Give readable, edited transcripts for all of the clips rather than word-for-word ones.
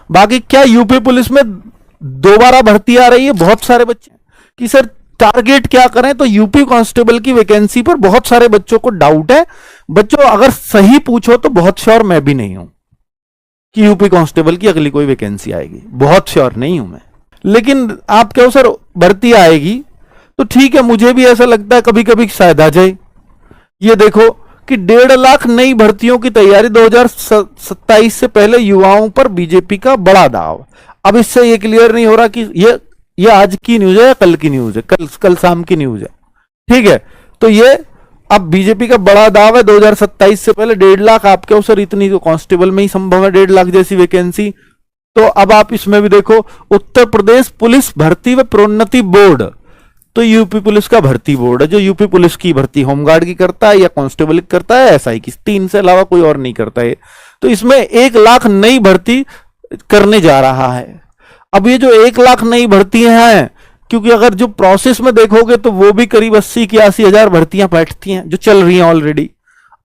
बाकी क्या UP police में दोबारा भर्ती आ रही है बहुत सारे बच्चे कि सर टारगेट क्या करें, तो यूपी कांस्टेबल की वैकेंसी पर बहुत सारे बच्चों को डाउट है। बच्चों अगर सही पूछो तो बहुत श्योर मैं भी नहीं हूं कि यूपी कांस्टेबल की अगली कोई वैकेंसी आएगी, बहुत श्योर नहीं हूं मैं। लेकिन आप कहो सर भर्ती आएगी, तो ठीक है, मुझे भी ऐसा लगता है कभी कभी शायद आ जाए। ये देखो कि 1.5 लाख नई भर्तियों की तैयारी 2027 से पहले युवाओं पर बीजेपी का बड़ा दाव। अब इससे ये क्लियर नहीं हो रहा कि ये आज की न्यूज है या कल की न्यूज है, कल शाम की न्यूज है, ठीक है। तो ये अब बीजेपी का बड़ा दाव है 2027 से पहले 1.5 लाख। आप क्या सर इतनी तो कांस्टेबल में ही संभव है 1.5 लाख जैसी वैकेंसी। तो अब आप इसमें भी देखो, उत्तर प्रदेश पुलिस भर्ती व प्रोन्नति बोर्ड, तो यूपी पुलिस का भर्ती बोर्ड है जो यूपी पुलिस की भर्ती होमगार्ड की करता है या कांस्टेबल की करता है, ऐसा ही कि 3 से अलावा कोई और नहीं करता है। तो इसमें 1 लाख नई भर्ती करने जा रहा है। अब ये जो 1 लाख नई भर्तियां हैं, क्योंकि अगर जो प्रोसेस में देखोगे तो वो भी करीब 80-81 हजार भर्तियां बैठती हैं जो चल रही हैं ऑलरेडी।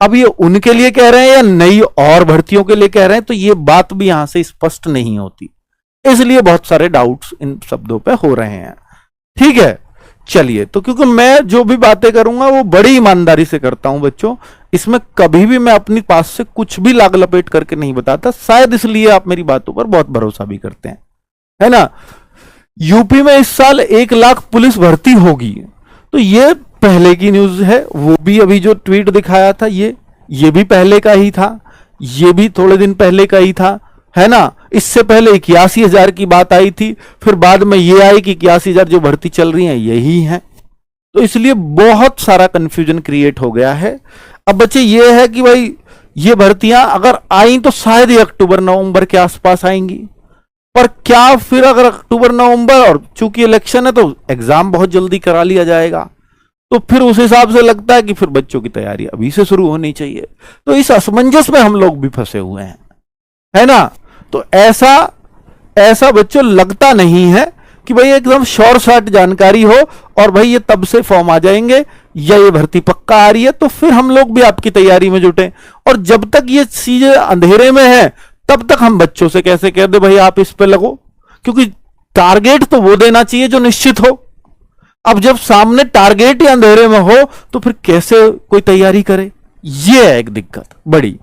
अब ये उनके लिए कह रहे हैं या नई और भर्तियों के लिए कह रहे हैं, तो ये बात भी यहां से स्पष्ट नहीं होती, इसलिए बहुत सारे डाउट्स इन शब्दों पे हो रहे हैं, ठीक है। चलिए, तो क्योंकि मैं जो भी बातें करूंगा वो बड़ी ईमानदारी से करता हूं बच्चों, इसमें कभी भी मैं अपनी पास से कुछ भी लाग लपेट करके नहीं बताता, शायद इसलिए आप मेरी बातों पर बहुत भरोसा भी करते हैं, है ना। यूपी में इस साल 1 लाख पुलिस भर्ती होगी, तो ये पहले की न्यूज है। वो भी अभी जो ट्वीट दिखाया था ये भी पहले का ही था, ये भी थोड़े दिन पहले का ही था, है ना। इससे पहले 81,000 की बात आई थी, फिर बाद में ये आई कि 81,000 जो भर्ती चल रही है यही है। तो इसलिए बहुत सारा कंफ्यूजन क्रिएट हो गया है। अब बच्चे ये है कि भाई ये भर्तियां अगर आई तो शायद ये अक्टूबर नवंबर के आसपास आएंगी, पर क्या फिर अगर अक्टूबर नवंबर, और चूंकि इलेक्शन है तो एग्जाम बहुत जल्दी करा लिया जाएगा, तो फिर उस हिसाब से लगता है कि फिर बच्चों की तैयारी अभी से शुरू होनी चाहिए। तो इस असमंजस में हम लोग भी फंसे हुए हैं, है ना। तो ऐसा बच्चों लगता नहीं है कि भाई एकदम शॉर्ट शॉर्ट जानकारी हो और भाई ये तब से फॉर्म आ जाएंगे या ये भर्ती पक्का आ रही है, तो फिर हम लोग भी आपकी तैयारी में जुटे। और जब तक ये चीजें अंधेरे में है तब तक हम बच्चों से कैसे कह दे भाई आप इस पे लगो, क्योंकि टारगेट तो वो देना चाहिए जो निश्चित हो। अब जब सामने टारगेट ही अंधेरे में हो तो फिर कैसे कोई तैयारी करे, ये है एक दिक्कत बड़ी।